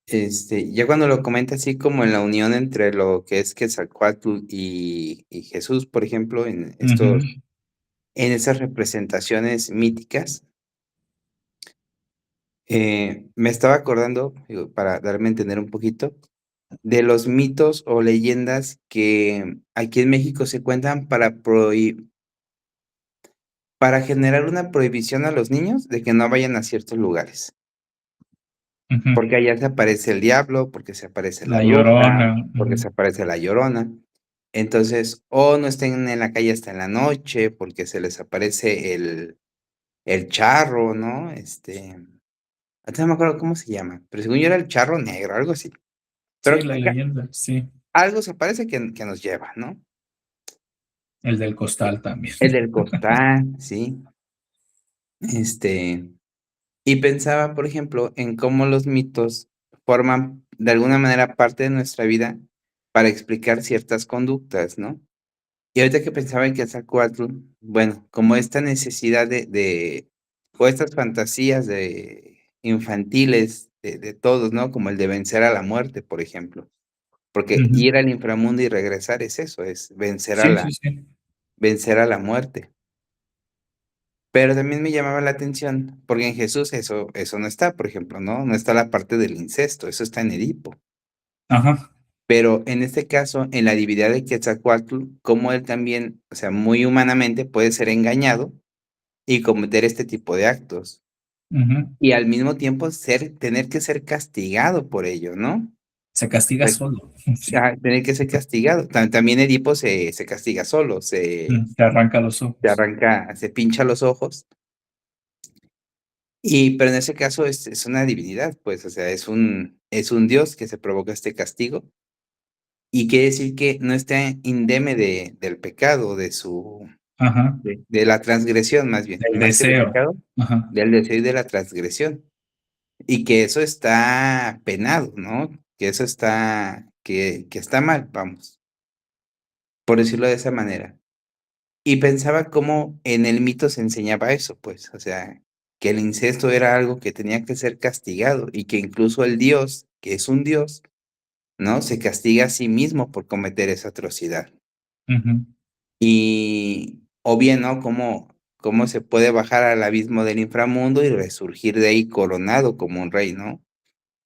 Speaker 1: ya cuando lo comenta así como en la unión entre lo que es Quetzalcóatl y Jesús, por ejemplo,
Speaker 2: Uh-huh.
Speaker 1: en esas representaciones míticas, me estaba acordando, digo, para darme a entender un poquito, de los mitos o leyendas que aquí en México se cuentan para generar una prohibición a los niños de que no vayan a ciertos lugares.
Speaker 2: Uh-huh.
Speaker 1: Porque allá se aparece el diablo, porque se aparece
Speaker 2: La
Speaker 1: la bruja,
Speaker 2: Llorona.
Speaker 1: porque
Speaker 2: Uh-huh.
Speaker 1: se aparece la Llorona. Entonces, o no estén en la calle hasta en la noche, porque se les aparece el charro, ¿no? Ahorita no me acuerdo cómo se llama, pero según yo era el charro negro, algo así. Pero
Speaker 2: Sí, la
Speaker 1: acá
Speaker 2: leyenda, sí.
Speaker 1: algo se aparece que nos lleva, ¿no?
Speaker 2: El del costal también.
Speaker 1: El del costal, sí. Este, y pensaba, por ejemplo, en cómo los mitos forman de alguna manera parte de nuestra vida para explicar ciertas conductas, ¿no? Y ahorita que pensaba en Quetzalcóatl, bueno, como esta necesidad o estas fantasías infantiles de todos, ¿no? Como el de vencer a la muerte, por ejemplo. Porque
Speaker 2: Uh-huh.
Speaker 1: ir al inframundo y regresar es eso, es
Speaker 2: Sí, sí, sí.
Speaker 1: vencer a la muerte. Pero también me llamaba la atención, porque en Jesús eso no está, por ejemplo, ¿no? No está la parte del incesto, eso está en Edipo.
Speaker 2: Ajá.
Speaker 1: Pero en este caso, en la divinidad de Quetzalcóatl, como él también, o sea, muy humanamente puede ser engañado y cometer este tipo de actos.
Speaker 2: Uh-huh.
Speaker 1: Y al mismo tiempo tener que ser castigado por ello, ¿no?
Speaker 2: Se castiga
Speaker 1: Pues,
Speaker 2: solo. Sí.
Speaker 1: tener que ser castigado. También Edipo se castiga solo,
Speaker 2: Te arranca los
Speaker 1: se
Speaker 2: ojos.
Speaker 1: arranca, se pincha los ojos. Pero en ese caso es una divinidad, pues, o sea, es un dios que se provoca este castigo, y quiere decir que no está indemne del pecado,
Speaker 2: Ajá.
Speaker 1: de la transgresión, más bien,
Speaker 2: Del
Speaker 1: más que del
Speaker 2: deseo.
Speaker 1: pecado,
Speaker 2: Ajá.
Speaker 1: del deseo y de la transgresión, y que eso está penado, ¿no? Que eso que está mal, vamos, por decirlo de esa manera. Y pensaba cómo en el mito se enseñaba eso, pues, o sea, que el incesto era algo que tenía que ser castigado y que incluso el Dios, que es un Dios, ¿no? Se castiga a sí mismo por cometer esa atrocidad.
Speaker 2: Uh-huh.
Speaker 1: O bien, ¿no? Cómo se puede bajar al abismo del inframundo y resurgir de ahí coronado como un rey, ¿no?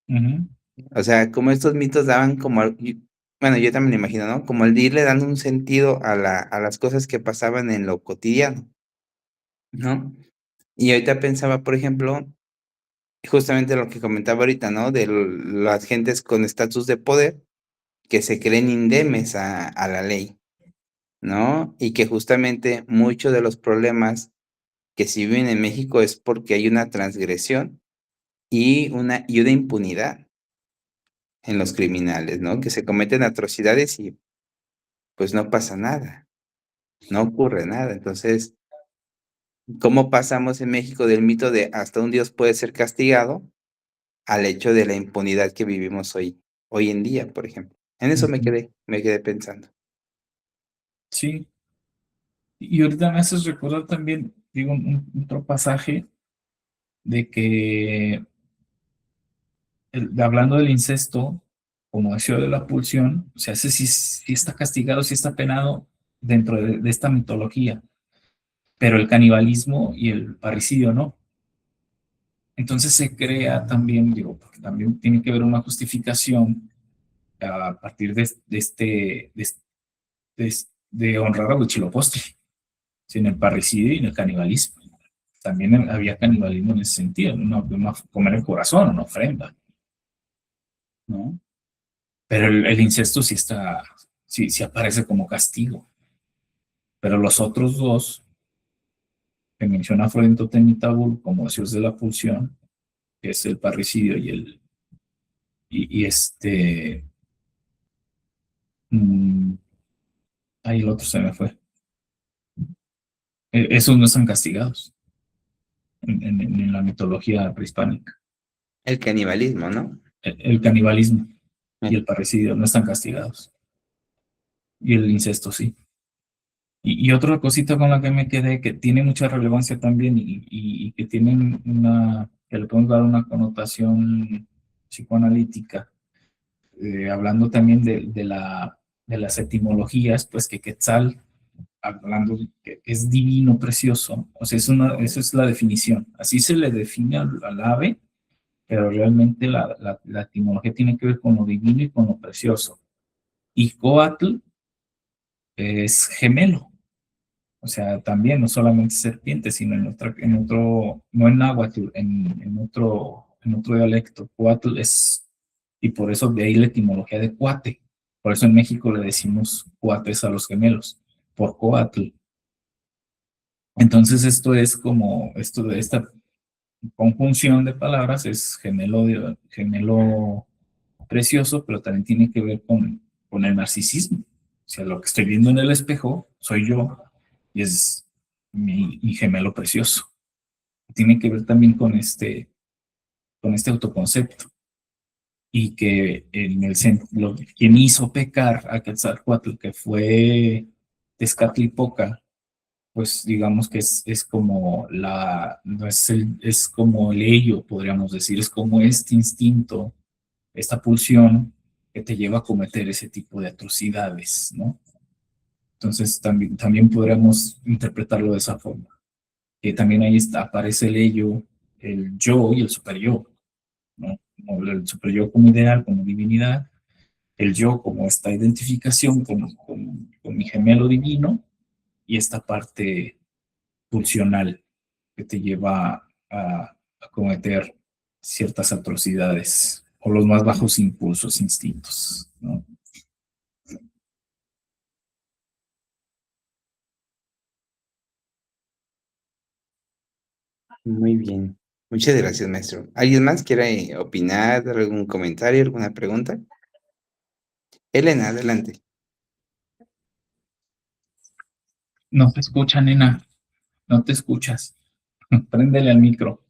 Speaker 2: Uh-huh.
Speaker 1: O sea, como estos mitos daban bueno, yo también me imagino, ¿no? Como el de irle dando un sentido a las cosas que pasaban en lo cotidiano, ¿no? Y ahorita pensaba, por ejemplo, justamente lo que comentaba ahorita, ¿no? De las gentes con estatus de poder que se creen indemnes a la ley, ¿no? Y que justamente muchos de los problemas que se viven en México es porque hay una transgresión y una impunidad en los criminales, ¿no? Que se cometen atrocidades y, pues, no pasa nada, no ocurre nada. Entonces, ¿cómo pasamos en México del mito de hasta un Dios puede ser castigado al hecho de la impunidad que vivimos hoy en día, por ejemplo? En eso
Speaker 2: Ujú.
Speaker 1: me quedé pensando.
Speaker 2: Sí, y ahorita me haces recordar también, digo, otro pasaje de que, hablando del incesto, como decía de la pulsión, o sea, ese sí está castigado, sí está penado dentro de esta mitología, pero el canibalismo y el parricidio no. Entonces se crea también, digo, porque también tiene que haber una justificación a partir de honrar a Huitzilopochtli, en el parricidio y en el canibalismo. También había canibalismo en ese sentido, comer el corazón, una ofrenda, ¿no? Pero el incesto sí aparece como castigo. Pero los otros dos, que menciona Freud en Tabú como dioses de la pulsión, que es el parricidio y mm, ahí el otro se me fue. Esos no están castigados en la mitología prehispánica.
Speaker 1: El canibalismo, ¿no?
Speaker 2: El canibalismo y
Speaker 1: Eh,
Speaker 2: el parricidio no están castigados. Y el incesto sí. Y otra cosita con la que me quedé, que tiene mucha relevancia también y que tiene que le podemos dar una connotación psicoanalítica, hablando también de las etimologías, pues que Quetzal, hablando de que es divino, precioso, o sea, esa es la definición. Así se le define al ave, pero realmente la etimología tiene que ver con lo divino y con lo precioso. Y Coatl es gemelo. O sea, también no solamente serpiente, sino no en náhuatl, en otro dialecto. Cuatl es, y por eso de ahí la etimología de cuate. Por eso en México le decimos cuates a los gemelos, por coatl. Entonces esto de esta conjunción de palabras es gemelo precioso, pero también tiene que ver con el narcisismo. O sea, lo que estoy viendo en el espejo soy yo y es mi gemelo precioso. Tiene que ver también con este autoconcepto y que quien hizo pecar a Quetzalcóatl, que fue Tezcatlipoca, pues digamos que es como no es como el ello, podríamos decir, es como este instinto, esta pulsión que te lleva a cometer ese tipo de atrocidades, ¿no? Entonces también podríamos interpretarlo de esa forma. Que también ahí aparece el ello, el yo y el superyo, ¿no? Como el superyo como ideal, como divinidad, el yo como esta identificación con mi gemelo divino y esta parte pulsional que te lleva a cometer ciertas atrocidades o los más bajos impulsos, instintos, ¿no?
Speaker 1: Muy bien. Muchas gracias, maestro. ¿Alguien más quiere opinar, dar algún comentario, alguna pregunta? Elena, adelante.
Speaker 2: No te escucha, nena, no te escuchas. Préndele al micro.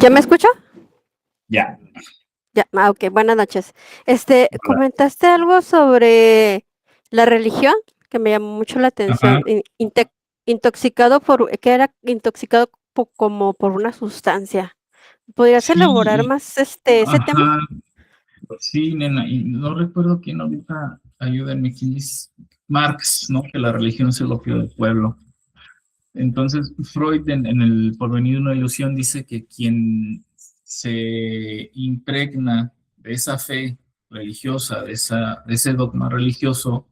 Speaker 3: ¿Ya me escucha?
Speaker 2: Ya.
Speaker 3: Ya, ok, buenas noches.
Speaker 2: Hola.
Speaker 3: Comentaste algo sobre la religión que me llamó mucho la
Speaker 2: Ajá.
Speaker 3: atención. Intoxicado que era intoxicado como por una sustancia. ¿Podrías elaborar
Speaker 2: Sí,
Speaker 3: más ese tema?
Speaker 2: ajá. Sí, nena, y no recuerdo quién ahorita, ayúdenme, quién dice Marx, ¿no? Que la religión es el opio del pueblo. Entonces, Freud en el Porvenir de una ilusión dice que quien se impregna de esa fe religiosa, de ese dogma religioso,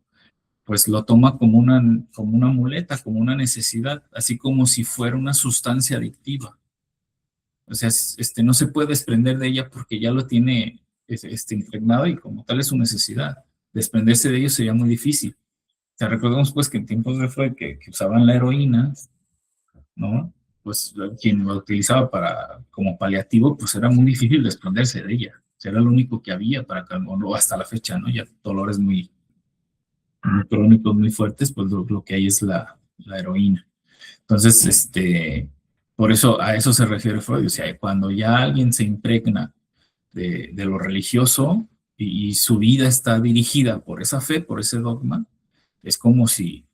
Speaker 2: pues lo toma como una muleta, como una necesidad, así como si fuera una sustancia adictiva. O sea, no se puede desprender de ella porque ya lo tiene impregnado y como tal es su necesidad. Desprenderse de ello sería muy difícil. O sea, recordemos pues que en tiempos de Freud que usaban la heroína, ¿no? Pues quien lo utilizaba como paliativo, pues era muy difícil desprenderse de ella. O sea, era lo único que había para calmarlo hasta la fecha, ¿no? Ya dolores muy crónicos, muy fuertes, pues lo que hay es la heroína. Entonces, por eso a eso se refiere Freud. O sea, cuando ya alguien se impregna de lo religioso y su vida está dirigida por esa fe, por ese dogma, es como si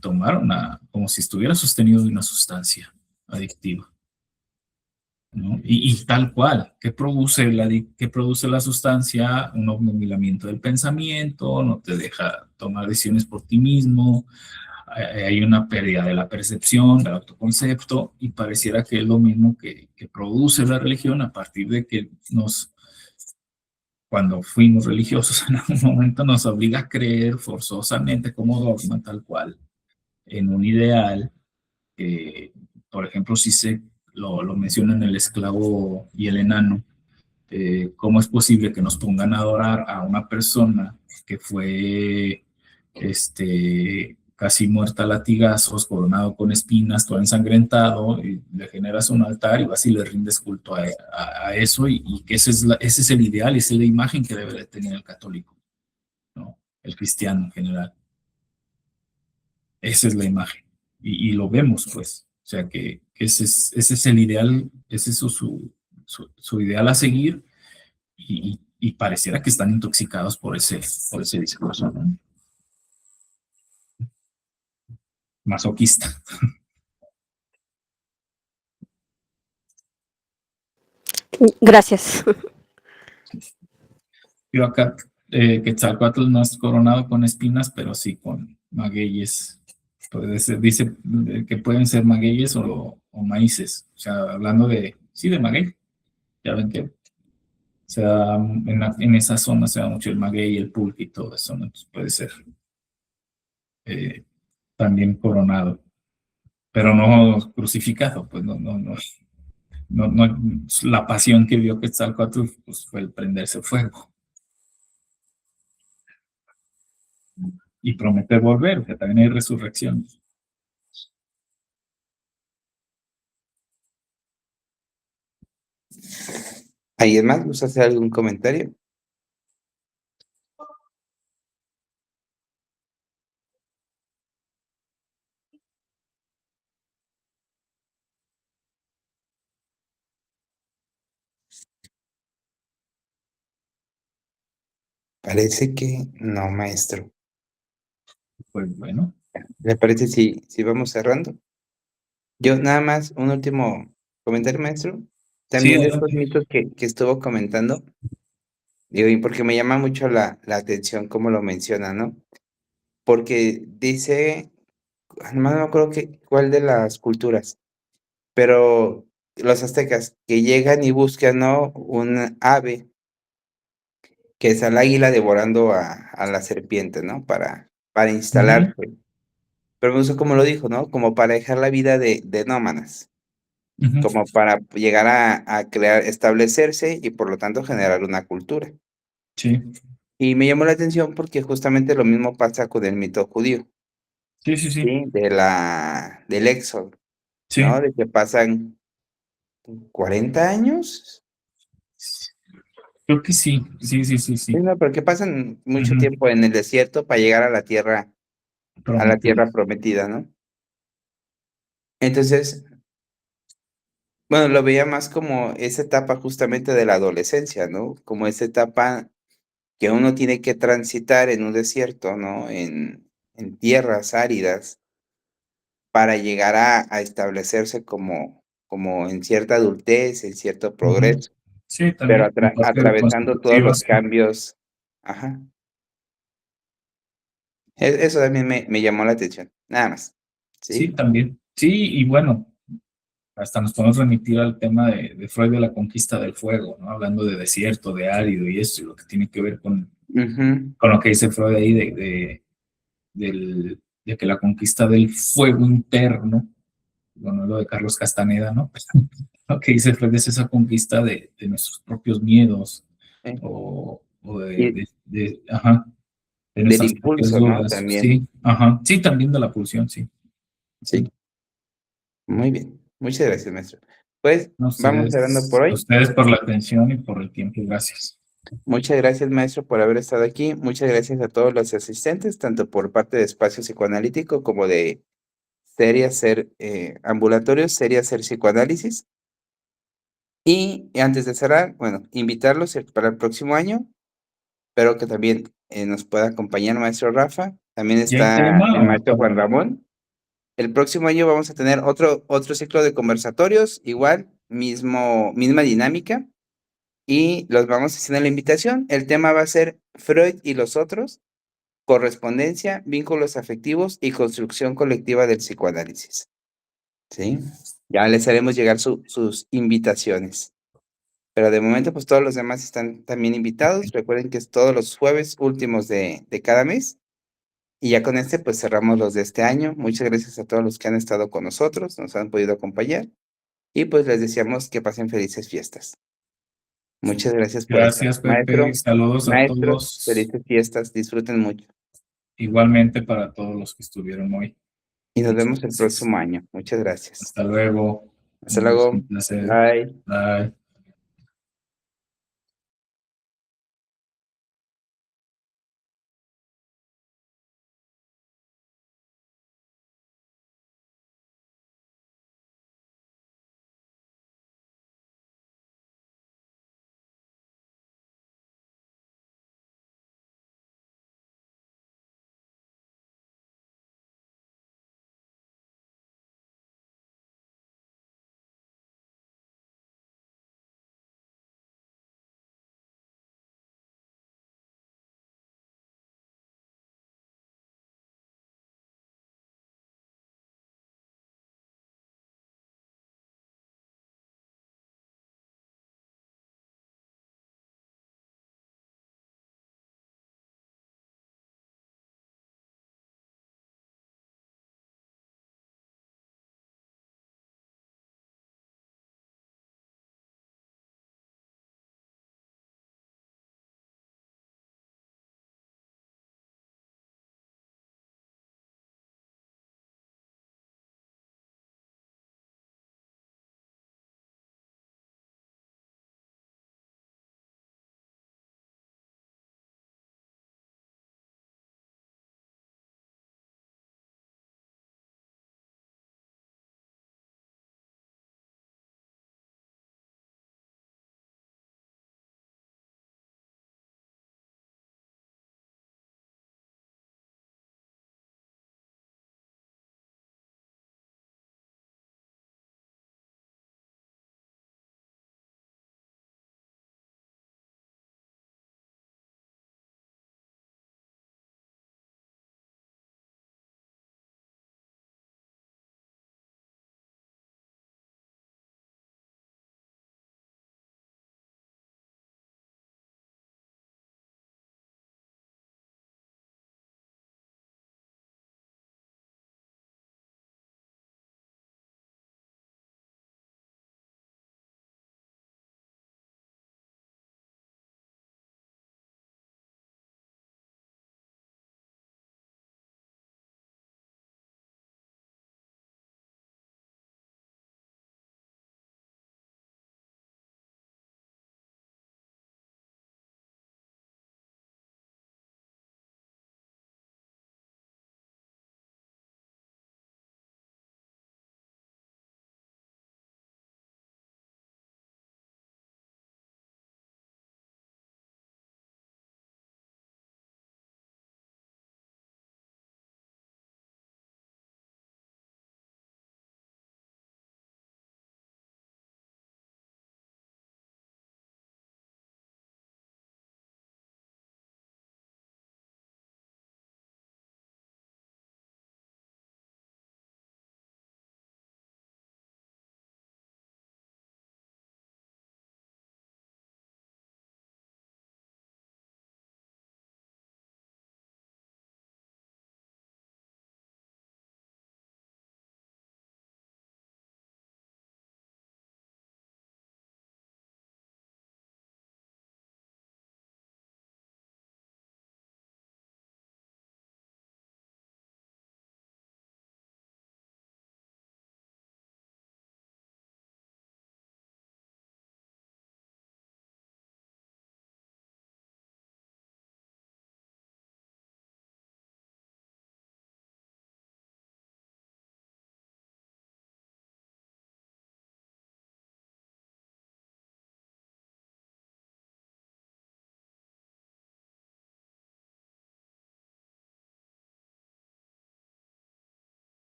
Speaker 2: tomara como si estuviera sostenido de una sustancia adictiva, ¿no? Y tal cual, ¿qué produce la sustancia? Un obnubilamiento del pensamiento, no te deja tomar decisiones por ti mismo, hay una pérdida de la percepción, del autoconcepto, y pareciera que es lo mismo que produce la religión a partir de que cuando fuimos religiosos en algún momento nos obliga a creer forzosamente como dogma tal cual en un ideal. Por ejemplo, si lo mencionan el esclavo y el enano, ¿cómo es posible que nos pongan a adorar a una persona que fue casi muerta a latigazos, coronado con espinas, todo ensangrentado, y le generas un altar y vas y le rindes culto a eso, y que ese es el ideal, esa es la imagen que debe de tener el católico, ¿no? El cristiano en general. Esa es la imagen. Y lo vemos, pues. O sea, que ese es el ideal, ese es su ideal a seguir, y pareciera que están intoxicados por ese discurso, ¿no? Masoquista.
Speaker 3: Gracias.
Speaker 2: Yo acá, Quetzalcóatl no es coronado con espinas, pero sí con magueyes. Dice que pueden ser magueyes o maíces. O sea, hablando de maguey. Ya ven que en esa zona se da mucho el maguey, el pulque y todo eso, ¿no? Entonces puede ser también coronado, pero no crucificado, pues no, la pasión que vio Quetzalcóatl pues, fue el prenderse fuego y prometer volver, que también hay resurrección.
Speaker 1: ¿Alguien más gusta hacer algún comentario? Parece que no, maestro.
Speaker 2: Pues bueno.
Speaker 1: ¿Le parece si vamos cerrando? Yo nada más, un último comentario, maestro.
Speaker 2: Sí,
Speaker 1: También de estos
Speaker 2: adelante.
Speaker 1: mitos que estuvo comentando, digo, y porque me llama mucho la atención cómo lo menciona, ¿no? Porque dice, no me acuerdo cuál de las culturas, pero los aztecas que llegan y buscan, ¿no? Un ave que es al águila devorando a la serpiente, ¿no? Para instalarse. Pero me gusta como lo dijo, ¿no? Como para dejar la vida de nómadas, como para llegar a crear, establecerse y por lo tanto generar una cultura.
Speaker 2: Sí,
Speaker 1: Y me llamó la atención porque justamente lo mismo pasa con el mito judío,
Speaker 2: sí, sí, sí,
Speaker 1: ¿sí? Del éxodo, ¿no?
Speaker 2: sí.
Speaker 1: De que pasan 40 años.
Speaker 2: Creo que sí, sí, sí, sí,
Speaker 1: Sí,
Speaker 2: sí.
Speaker 1: no, pero que pasan mucho
Speaker 2: Ujú.
Speaker 1: tiempo en el desierto para llegar a la
Speaker 2: Prometido.
Speaker 1: tierra prometida, ¿no? Entonces, bueno, lo veía más como esa etapa justamente de la adolescencia, ¿no? Como esa etapa que uno tiene que transitar en un desierto, ¿no? En tierras áridas para llegar a establecerse como en cierta adultez, en cierto
Speaker 2: Ujú.
Speaker 1: progreso,
Speaker 2: Sí,
Speaker 1: pero
Speaker 2: también, como parte de
Speaker 1: atravesando todos
Speaker 2: consecutiva,
Speaker 1: los
Speaker 2: sí.
Speaker 1: cambios. Ajá. Eso también me llamó la atención, nada más.
Speaker 2: Sí,
Speaker 1: ¿Sí?
Speaker 2: también. Sí, y bueno, hasta nos podemos remitir al tema de Freud de la conquista del fuego, ¿no? Hablando de desierto, de árido y eso, y lo que tiene que ver con
Speaker 1: Ujú.
Speaker 2: lo que dice Freud ahí de de que la conquista del fuego interno, bueno, lo de Carlos Castaneda, ¿no? Lo que dice Freud es esa conquista de nuestros propios miedos
Speaker 1: ¿eh?
Speaker 2: o
Speaker 1: Y
Speaker 2: ajá, de
Speaker 1: del
Speaker 2: nuestras propias
Speaker 1: impulso, ¿no?
Speaker 2: dudas.
Speaker 1: También,
Speaker 2: Sí, ajá, sí, también de la pulsión, sí.
Speaker 1: sí. Muy bien. Muchas gracias, maestro. Pues
Speaker 2: No,
Speaker 1: vamos cerrando por
Speaker 2: a
Speaker 1: hoy.
Speaker 2: ustedes por la atención y por el tiempo, gracias.
Speaker 1: Muchas gracias, maestro, por haber estado aquí. Muchas gracias a todos los asistentes, tanto por parte de Espacio Psicoanalítico como de Seria Ser Ambulatorio, Seria Ser Psicoanálisis. Y antes de cerrar, bueno, invitarlos para el próximo año. Espero que también nos pueda acompañar maestro Rafa. También
Speaker 2: ¿Ya hay
Speaker 1: está
Speaker 2: tema
Speaker 1: el
Speaker 2: o
Speaker 1: maestro Juan
Speaker 2: todavía?
Speaker 1: Ramón. El próximo año vamos a tener otro ciclo de conversatorios, igual, misma dinámica, y los vamos haciendo la invitación. El tema va a ser Freud y los otros, correspondencia, vínculos afectivos y construcción colectiva del psicoanálisis. ¿Sí? Ya les haremos llegar sus invitaciones. Pero de momento, pues todos los demás están también invitados. Recuerden que es todos los jueves últimos de cada mes. Y ya con pues cerramos los de este año. Muchas gracias a todos los que han estado con nosotros, nos han podido acompañar. Y pues les deseamos que pasen felices fiestas. Muchas gracias por estar.
Speaker 2: Gracias, Pepe. Saludos a
Speaker 1: Maestro,
Speaker 2: todos.
Speaker 1: felices fiestas. Disfruten mucho.
Speaker 2: Igualmente para todos los que estuvieron hoy.
Speaker 1: Y nos
Speaker 2: Muchas
Speaker 1: vemos el
Speaker 2: gracias.
Speaker 1: próximo año. Muchas gracias.
Speaker 2: Hasta luego.
Speaker 1: Hasta
Speaker 2: Un gusto, un
Speaker 1: luego.
Speaker 2: placer.
Speaker 1: Bye.
Speaker 2: Bye.